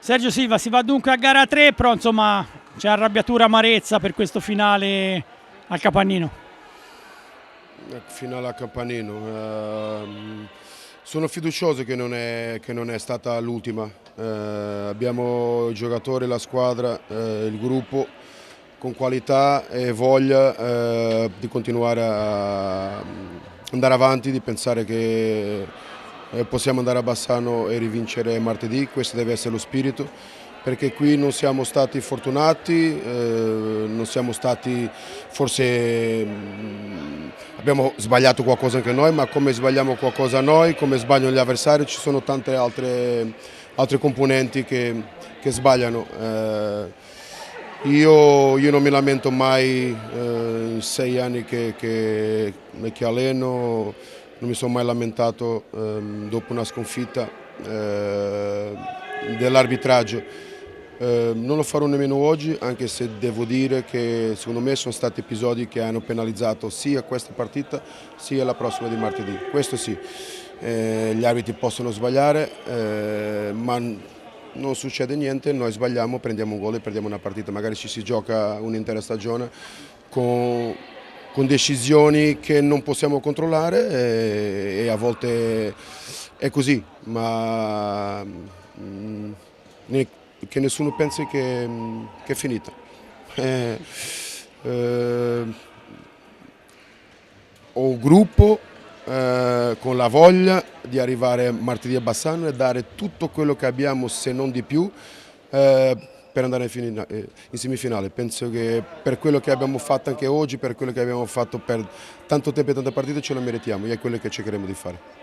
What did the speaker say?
Sergio Silva, si va dunque a gara 3, però insomma c'è arrabbiatura, amarezza per questo finale al Capannino. Finale a Campanino. Sono fiducioso che non è stata l'ultima. Abbiamo i giocatori, la squadra, il gruppo con qualità e voglia di continuare a andare avanti, di pensare che possiamo andare a Bassano e rivincere martedì. Questo deve essere lo spirito, perché qui non siamo stati fortunati, non siamo stati forse abbiamo sbagliato qualcosa anche noi, ma come sbagliamo qualcosa noi, come sbagliano gli avversari, ci sono tante altre componenti che sbagliano. Io non mi lamento mai, in 6 anni che alleno, non mi sono mai lamentato dopo una sconfitta dell'arbitraggio. Non lo farò nemmeno oggi, anche se devo dire che secondo me sono stati episodi che hanno penalizzato sia questa partita sia la prossima di martedì. Questo sì, gli arbitri possono sbagliare, ma non succede niente, noi sbagliamo, prendiamo un gol e perdiamo una partita. Magari ci si gioca un'intera stagione con decisioni che non possiamo controllare e a volte è così, ma che nessuno pensi che è finita. Ho un gruppo con la voglia di arrivare martedì a Bassano e dare tutto quello che abbiamo, se non di più, per andare in semifinale. Penso che per quello che abbiamo fatto anche oggi, per quello che abbiamo fatto per tanto tempo e tante partite, ce lo meritiamo e è quello che cercheremo di fare.